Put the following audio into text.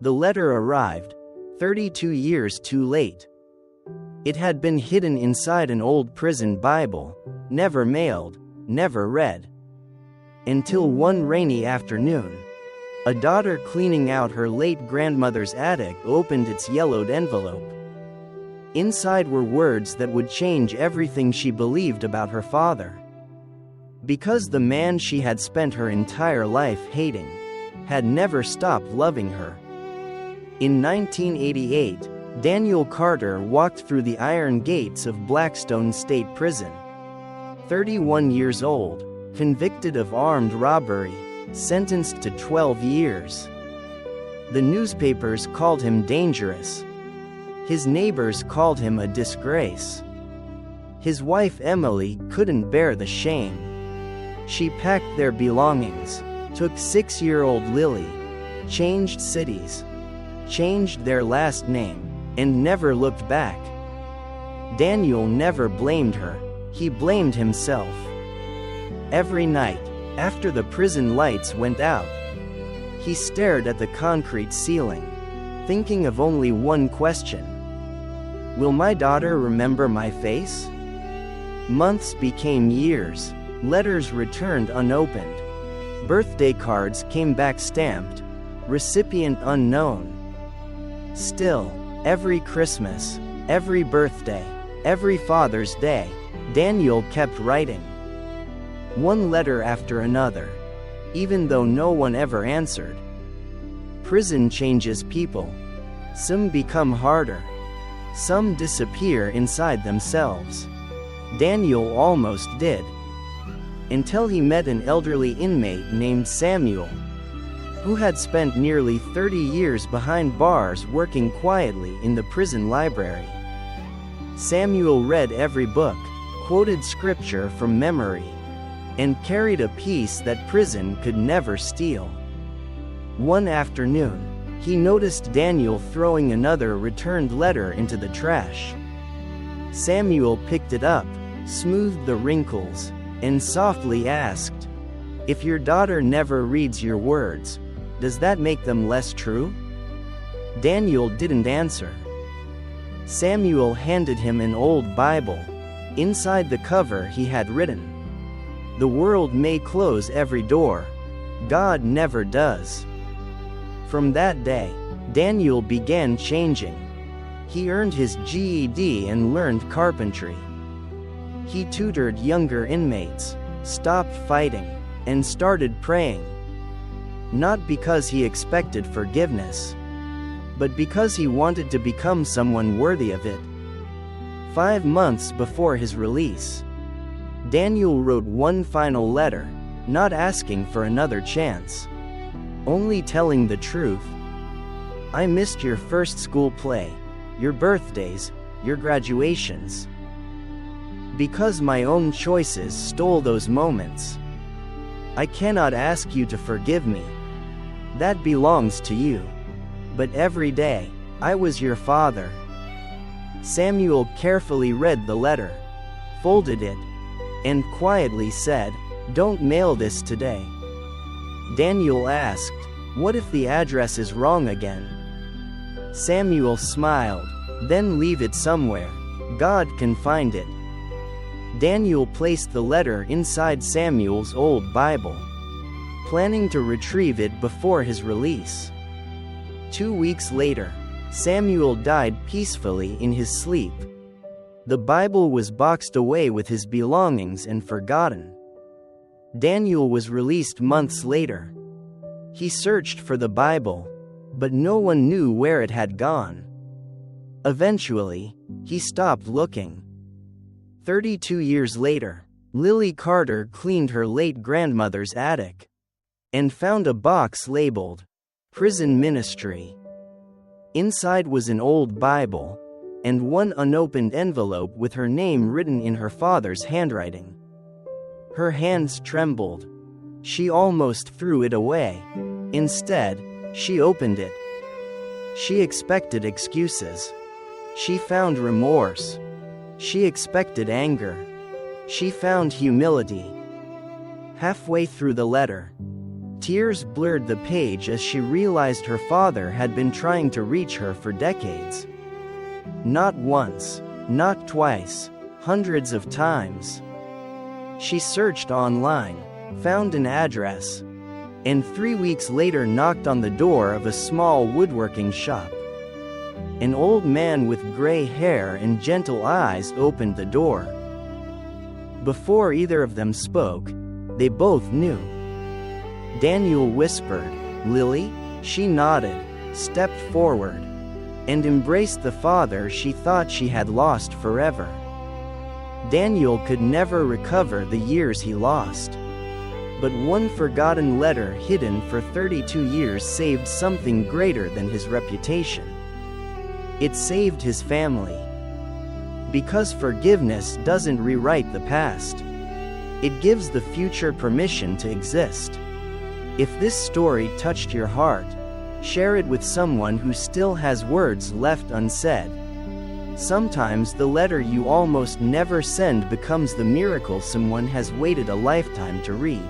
The letter arrived, 32 years too late. It had been hidden inside an old prison Bible, never mailed, never read. Until one rainy afternoon, a daughter cleaning out her late grandmother's attic opened its yellowed envelope. Inside were words that would change everything she believed about her father. Because the man she had spent her entire life hating had never stopped loving her. In 1988, Daniel Carter walked through the iron gates of Blackstone State Prison. 31 years old, convicted of armed robbery, sentenced to 12 years. The newspapers called him dangerous. His neighbors called him a disgrace. His wife Emily couldn't bear the shame. She packed their belongings, took 6-year-old Lily, changed cities, changed their last name, and never looked back. Daniel never blamed her, he blamed himself. Every night, after the prison lights went out, he stared at the concrete ceiling, thinking of only one question. Will my daughter remember my face? Months became years, letters returned unopened. Birthday cards came back stamped, recipient unknown. Still, every Christmas, every birthday, every Father's Day, Daniel kept writing. One letter after another, even though no one ever answered. Prison changes people. Some become harder. Some disappear inside themselves. Daniel almost did. Until he met an elderly inmate named Samuel, who had spent nearly 30 years behind bars working quietly in the prison library. Samuel read every book, quoted scripture from memory, and carried a peace that prison could never steal. One afternoon, he noticed Daniel throwing another returned letter into the trash. Samuel picked it up, smoothed the wrinkles, and softly asked, "If your daughter never reads your words, does that make them less true?" Daniel didn't answer. Samuel handed him an old Bible. Inside the cover he had written, "The world may close every door. God never does." From that day, Daniel began changing. He earned his GED and learned carpentry. He tutored younger inmates, stopped fighting, and started praying. Not because he expected forgiveness, but because he wanted to become someone worthy of it. 5 months before his release, Daniel wrote one final letter, not asking for another chance, only telling the truth. "I missed your first school play, your birthdays, your graduations. Because my own choices stole those moments. I cannot ask you to forgive me. That belongs to you. But every day, I was your father." Samuel carefully read the letter, folded it, and quietly said, "Don't mail this today." Daniel asked, "What if the address is wrong again?" Samuel smiled, "Then leave it somewhere. God can find it." Daniel placed the letter inside Samuel's old Bible, planning to retrieve it before his release. 2 weeks later, Samuel died peacefully in his sleep. The Bible was boxed away with his belongings and forgotten. Daniel was released months later. He searched for the Bible, but no one knew where it had gone. Eventually, he stopped looking. 32 years later, Lily Carter cleaned her late grandmother's attic and found a box labeled "Prison Ministry." Inside was an old Bible and one unopened envelope with her name written in her father's handwriting. Her hands trembled. She almost threw it away. Instead, she opened it. She expected excuses. She found remorse. She expected anger. She found humility. Halfway through the letter, Tears blurred the page as she realized her father had been trying to reach her for decades. Not once, not twice, hundreds of times. She searched online, found an address, and 3 weeks later knocked on the door of a small woodworking shop. An old man with gray hair and gentle eyes opened the door. Before either of them spoke, they both knew. Daniel whispered, "Lily?" She nodded, stepped forward, and embraced the father she thought she had lost forever. Daniel could never recover the years he lost. But one forgotten letter hidden for 32 years saved something greater than his reputation. It saved his family. Because forgiveness doesn't rewrite the past. It gives the future permission to exist. If this story touched your heart, share it with someone who still has words left unsaid. Sometimes the letter you almost never send becomes the miracle someone has waited a lifetime to read.